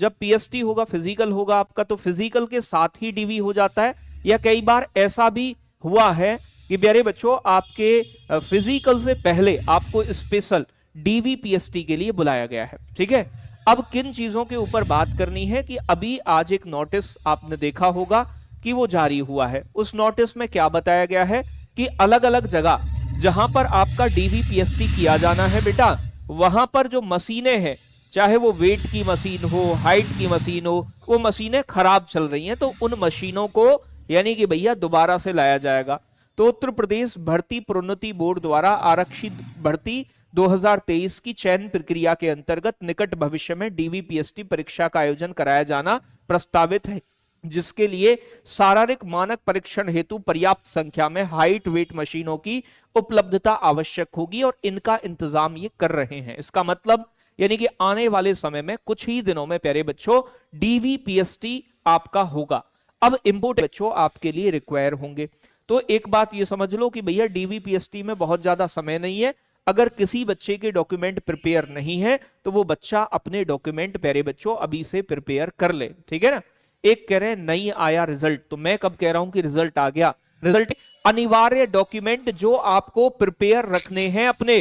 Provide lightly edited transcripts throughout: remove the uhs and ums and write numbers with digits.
जब पीएसटी होगा, फिजिकल होगा आपका, तो फिजिकल के साथ ही डीवी हो जाता है, या कई बार ऐसा भी हुआ है कि प्यारे बच्चों आपके फिजिकल से पहले आपको स्पेशल डीवी पीएसटी के लिए बुलाया गया है। ठीक है, अब किन चीजों के ऊपर बात करनी है कि अभी आज एक नोटिस आपने देखा होगा कि वो जारी हुआ है। उस नोटिस में क्या बताया गया है कि अलग अलग जगह जहां पर आपका डीवी पीएसटी किया जाना है बेटा, वहां पर जो मशीनें हैं, चाहे वो वेट की मशीन हो, हाइट की मशीन हो, वो मशीनें खराब चल रही हैं, तो उन मशीनों को यानी कि भैया दोबारा से लाया जाएगा। तो उत्तर प्रदेश भर्ती प्रोन्नति बोर्ड द्वारा आरक्षित भर्ती 2023 की चयन प्रक्रिया के अंतर्गत निकट भविष्य में डीवीपीएसटी परीक्षा का आयोजन कराया जाना प्रस्तावित है, जिसके लिए शारीरिक मानक परीक्षण हेतु पर्याप्त संख्या में हाइट वेट मशीनों की उपलब्धता आवश्यक होगी और इनका इंतजाम ये कर रहे हैं। इसका मतलब यानी कि आने वाले समय में कुछ ही दिनों में प्यारे बच्चों डीवीपीएसटी आपका होगा। अब इंपोर्ट बच्चों आपके लिए रिक्वायर होंगे। तो एक बात ये समझ लो कि भैया डीवीपीएसटी में बहुत ज्यादा समय नहीं है। अगर किसी बच्चे के डॉक्यूमेंट प्रिपेयर नहीं है तो वो बच्चा अपने डॉक्यूमेंट प्यारे बच्चों अभी से प्रिपेयर कर ले। ठीक है ना। एक कह रहे हैं नहीं आया रिजल्ट, तो मैं कब कह रहा हूं कि रिजल्ट आ गया? रिजल्ट अनिवार्य डॉक्यूमेंट जो आपको प्रिपेयर रखने हैं अपने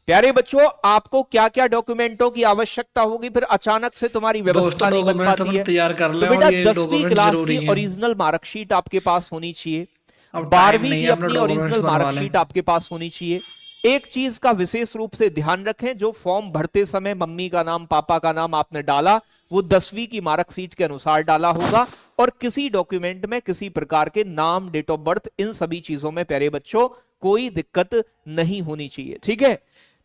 प्यारे बच्चों। आपको क्या क्या डॉक्यूमेंटों की आवश्यकता होगी, फिर अचानक से तुम्हारी व्यवस्था नहीं बन पाती है। तैयार कर तो लें बेटा और ये 10वीं क्लास जरूरी की है। ओरिजिनल मार्कशीट आपके पास होनी चाहिए, अब टाइम 12वीं नहीं की है, अपने अपनी डॉक्यूमेंट्स ओरिजिनल बनवा लें। मार्कशीट आपके पास होनी चाहिए। एक चीज का विशेष रूप से ध्यान रखें, जो फॉर्म भरते समय मम्मी का नाम पापा का नाम आपने डाला वो 10वीं की मार्कशीट के अनुसार डाला होगा, और किसी डॉक्यूमेंट में किसी प्रकार के नाम, डेट ऑफ बर्थ, इन सभी चीजों में प्यारे बच्चों कोई दिक्कत नहीं होनी चाहिए। ठीक है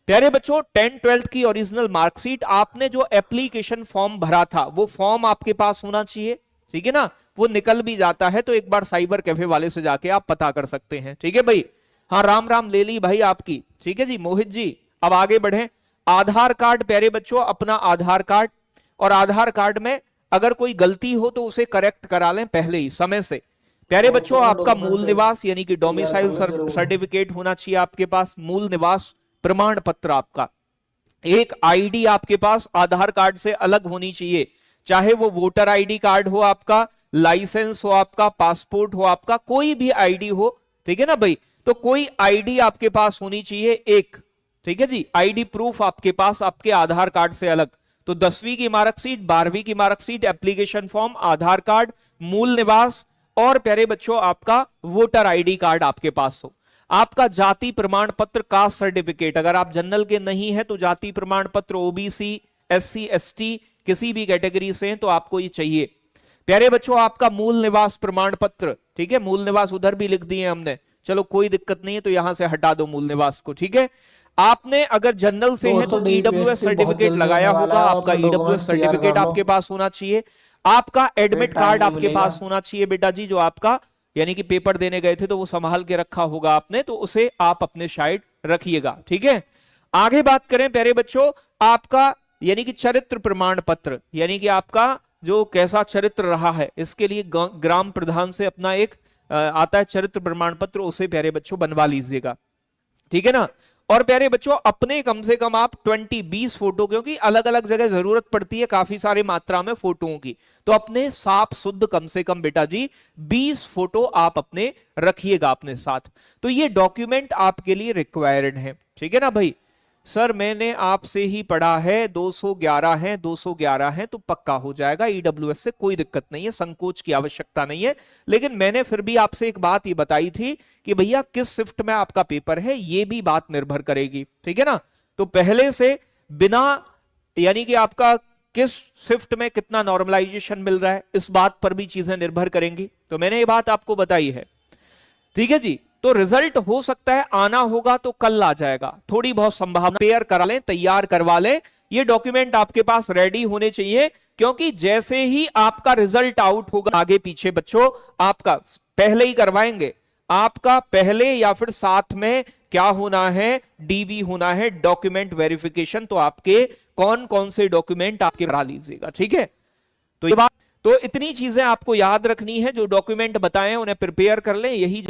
प्यारे बच्चों, 10th-12th की ओरिजिनल मार्कशीट, आपने जो एप्लीकेशन फॉर्म भरा था वो फॉर्म आपके पास होना चाहिए। ठीक है ना। वो निकल भी जाता है तो एक बार साइबर कैफे वाले से जाके आप पता कर सकते हैं। ठीक है भाई। हाँ राम राम ले ली भाई आपकी। ठीक है जी मोहित जी। अब आगे बढ़े। आधार कार्ड प्यारे बच्चों, अपना आधार कार्ड, और आधार कार्ड में अगर कोई गलती हो तो उसे करेक्ट करा लें पहले ही समय से। प्यारे बच्चों आपका मूल निवास यानी कि डोमिसाइल सर्टिफिकेट होना चाहिए आपके पास, मूल निवास प्रमाण पत्र आपका। एक आईडी आपके पास आधार कार्ड से अलग होनी चाहिए, चाहे वो वोटर आईडी कार्ड हो आपका, लाइसेंस हो आपका, पासपोर्ट हो आपका, कोई भी आईडी हो। ठीक है ना भाई। तो कोई आईडी आपके पास होनी चाहिए एक। ठीक है जी, आईडी प्रूफ आपके पास आपके आधार कार्ड से अलग। तो 10वीं की मार्कशीट, 12वीं की मार्कशीट, एप्लीकेशन फॉर्म, आधार कार्ड, मूल निवास, और प्यारे बच्चों आपका वोटर आईडी कार्ड आपके पास हो। आपका जाति प्रमाण पत्र, कास्ट सर्टिफिकेट, अगर आप जनरल के नहीं है तो जाति प्रमाण पत्र, ओबीसी, एससी, एसटी, किसी भी कैटेगरी से हैं तो आपको ये चाहिए। प्यारे बच्चों आपका मूल निवास प्रमाण पत्र, ठीक है, मूल निवास उधर भी लिख दिए हमने, चलो कोई दिक्कत नहीं है, तो यहां से हटा दो मूल निवास को। ठीक है। आपने अगर जनरल से है तो ईडब्ल्यूएस सर्टिफिकेट लगाया होगा, आपका ईडब्ल्यूएस सर्टिफिकेट आपके पास होना चाहिए। आपका एडमिट कार्ड आपके पास होना चाहिए बेटा जी, जो आपका यानी कि पेपर देने गए थे तो वो संभाल के रखा होगा आपने, तो उसे आप अपने साइड रखिएगा। ठीक है। आगे बात करें प्यारे बच्चों, आपका यानी कि चरित्र प्रमाण पत्र, यानी कि आपका जो कैसा चरित्र रहा है, इसके लिए ग्राम प्रधान से अपना एक आता है चरित्र प्रमाण पत्र, उसे प्यारे बच्चों बनवा लीजिएगा। ठीक है ना। और प्यारे बच्चों अपने कम से कम आप 20 फोटो, क्योंकि अलग अलग जगह जरूरत पड़ती है काफी सारी मात्रा में फोटोओं की, तो अपने साफ शुद्ध कम से कम बेटा जी 20 फोटो आप अपने रखिएगा अपने साथ। तो ये डॉक्यूमेंट आपके लिए रिक्वायर्ड है। ठीक है ना भाई। सर मैंने आपसे ही पढ़ा है 211 है, 211 है, तो पक्का हो जाएगा ईडब्ल्यूएस से, कोई दिक्कत नहीं है, संकोच की आवश्यकता नहीं है। लेकिन मैंने फिर भी आपसे एक बात ये बताई थी कि भैया किस शिफ्ट में आपका पेपर है, ये भी बात निर्भर करेगी। ठीक है ना। तो पहले से बिना यानी कि आपका किस शिफ्ट में कितना नॉर्मलाइजेशन मिल रहा है, इस बात पर भी चीजें निर्भर करेंगी, तो मैंने ये बात आपको बताई है। ठीक है जी। तो रिजल्ट हो सकता है आना होगा तो कल आ जाएगा, थोड़ी बहुत संभावना, पेयर करा लें, तैयार करवा लें, ये डॉक्यूमेंट आपके पास रेडी होने चाहिए, क्योंकि जैसे ही आपका रिजल्ट आउट होगा, आगे पीछे बच्चों आपका पहले ही करवाएंगे, आपका पहले या फिर साथ में क्या होना है, डीवी होना है, डॉक्यूमेंट वेरिफिकेशन। तो आपके कौन कौन से डॉक्यूमेंट आपके करा लीजिएगा। ठीक है। तो ये बात, तो इतनी चीजें आपको याद रखनी है, जो डॉक्यूमेंट बताएं उन्हें प्रिपेयर कर लें, यही